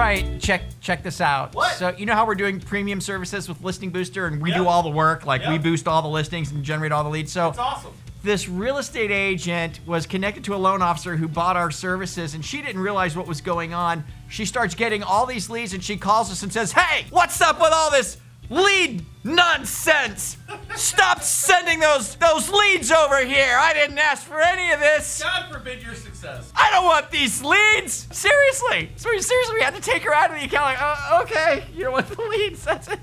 right, check this out. What? So you know how we're doing premium services with Listing Booster and we do all the work, like we boost all the listings and generate all the leads. So That's awesome. this real estate agent was connected to a loan officer who bought our services, and she didn't realize what was going on. She starts getting all these leads, and she calls us and says, "Hey, what's up with all this lead nonsense? Stop sending those leads over here. I didn't ask for any of this. God forbid your success. I don't want these leads." Seriously. So we had to take her out of the account. Like, okay, you don't want the leads. That's it.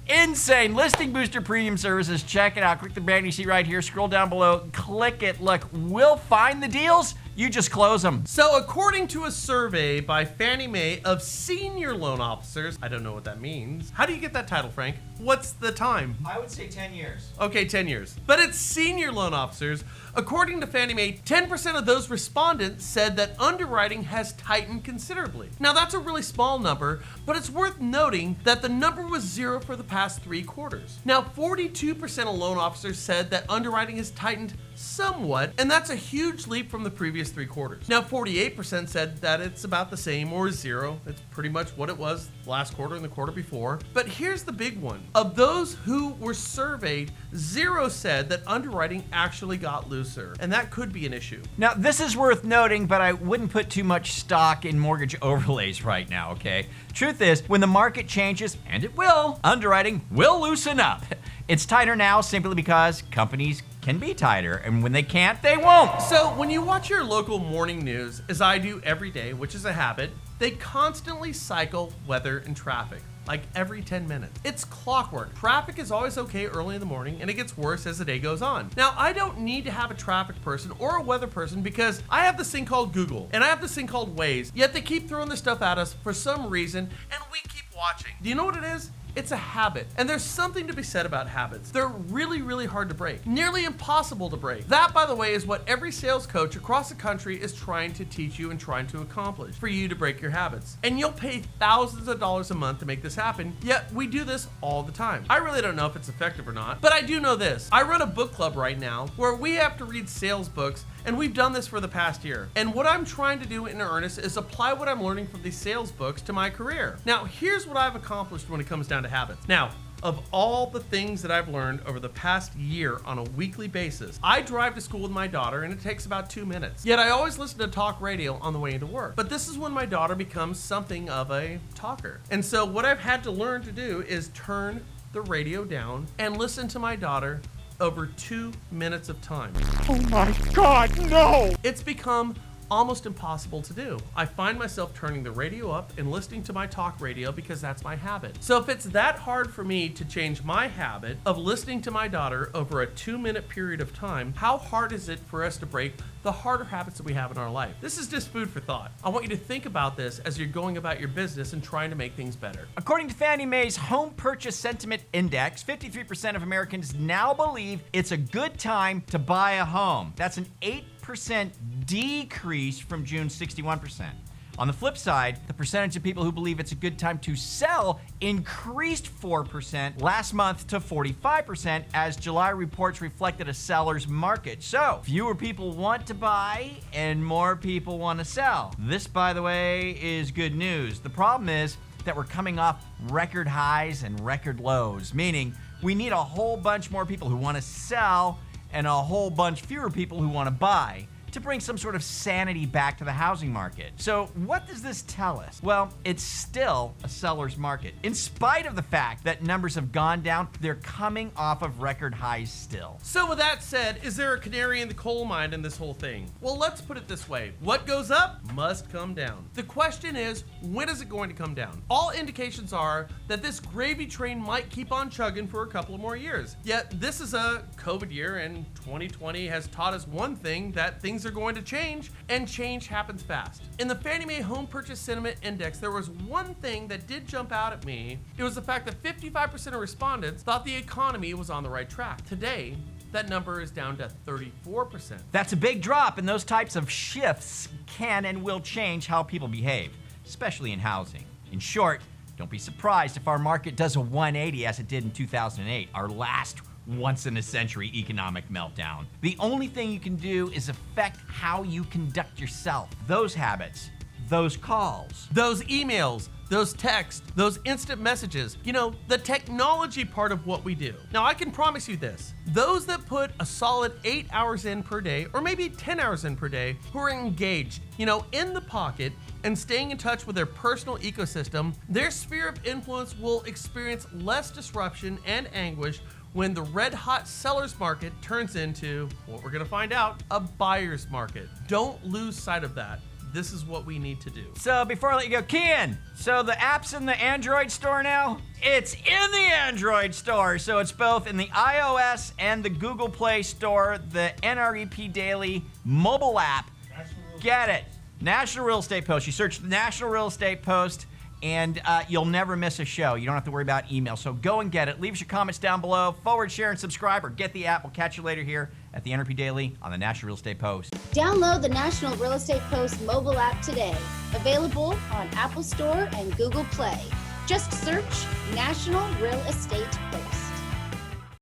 Insane. Listing Booster Premium Services. Check it out. Click the banner you see right here. Scroll down below. Click it. Look, we'll find the deals. You just close them. So according to a survey by Fannie Mae of senior loan officers, I don't know what that means. How do you get that title, Frank? What's the time? I would say 10 years. Okay, 10 years. But it's senior loan officers. According to Fannie Mae, 10% of those respondents said that underwriting has tightened considerably. Now that's a really small number, but it's worth noting that the number was 0 for the past 3 quarters. Now 42% of loan officers said that underwriting has tightened somewhat, and that's a huge leap from the previous 3 quarters. Now 48% said that it's about the same or 0. It's pretty much what it was last quarter and the quarter before. But here's the big one. Of those who were surveyed, 0 said that underwriting actually got looser, and that could be an issue. Now, this is worth noting, but I wouldn't put too much stock in mortgage overlays right now, okay? Truth is, when the market changes, and it will, underwriting will loosen up. It's tighter now simply because companies can be tighter, and when they can't, they won't. So when you watch your local morning news, as I do every day, which is a habit, they constantly cycle weather and traffic, like every 10 minutes. It's clockwork. Traffic is always okay early in the morning, and it gets worse as the day goes on. Now, I don't need to have a traffic person or a weather person because I have this thing called Google, and I have this thing called Waze, yet they keep throwing this stuff at us for some reason, and we keep watching. Do you know what it is? It's a habit, and there's something to be said about habits. They're really, really hard to break. Nearly impossible to break. That, by the way, is what every sales coach across the country is trying to teach you and trying to accomplish, for you to break your habits. And you'll pay thousands of dollars a month to make this happen, yet we do this all the time. I really don't know if it's effective or not, but I do know this. I run a book club right now where we have to read sales books, and we've done this for the past year. And what I'm trying to do in earnest is apply what I'm learning from these sales books to my career. Now, here's what I've accomplished when it comes down to habits. Now, of all the things that I've learned over the past year on a weekly basis, I drive to school with my daughter and it takes about 2 minutes. Yet I always listen to talk radio on the way into work. But this is when my daughter becomes something of a talker. And so what I've had to learn to do is turn the radio down and listen to my daughter over 2 minutes of time. Oh my God, no! It's become almost impossible to do. I find myself turning the radio up and listening to my talk radio because that's my habit. So if it's that hard for me to change my habit of listening to my daughter over a 2-minute period of time, how hard is it for us to break the harder habits that we have in our life? This is just food for thought. I want you to think about this as you're going about your business and trying to make things better. According to Fannie Mae's Home Purchase Sentiment Index, 53% of Americans now believe it's a good time to buy a home. That's an 8% decrease from June's 61%. On the flip side, the percentage of people who believe it's a good time to sell increased 4% last month to 45% as July reports reflected a seller's market. So, fewer people want to buy and more people want to sell. This, by the way, is good news. The problem is that we're coming off record highs and record lows, meaning we need a whole bunch more people who want to sell and a whole bunch fewer people who want to buy to bring some sort of sanity back to the housing market. So what does this tell us? Well, it's still a seller's market. In spite of the fact that numbers have gone down, they're coming off of record highs still. So with that said, is there a canary in the coal mine in this whole thing? Well, let's put it this way. What goes up must come down. The question is, when is it going to come down? All indications are that this gravy train might keep on chugging for a couple of more years. Yet this is a COVID year, and 2020 has taught us one thing, that things are going to change, and change happens fast. In the Fannie Mae Home Purchase Sentiment Index, there was one thing that did jump out at me. It was the fact that 55% of respondents thought the economy was on the right track. Today, that number is down to 34%. That's a big drop, and those types of shifts can and will change how people behave, especially in housing. In short, don't be surprised if our market does a 180 as it did in 2008, our last once-in-a-century economic meltdown. The only thing you can do is affect how you conduct yourself. Those habits, those calls. Those emails, those texts, those instant messages, the technology part of what we do. Now, I can promise you this. Those that put a solid 8 hours in per day, or maybe 10 hours in per day, who are engaged, in the pocket, and staying in touch with their personal ecosystem, their sphere of influence will experience less disruption and anguish when the red-hot seller's market turns into, what we're gonna find out, a buyer's market. Don't lose sight of that. This is what we need to do. So before I let you go, Kian, so the app's in the Android store now? It's in the Android store. So it's both in the iOS and the Google Play store, the NREP Daily mobile app. Get it. National Real Estate Post. You search the National Real Estate Post, and you'll never miss a show. You don't have to worry about email. So go and get it. Leave us your comments down below. Forward, share, and subscribe, or get the app. We'll catch you later here at the NRP Daily on the National Real Estate Post. Download the National Real Estate Post mobile app today. Available on Apple Store and Google Play. Just search National Real Estate Post.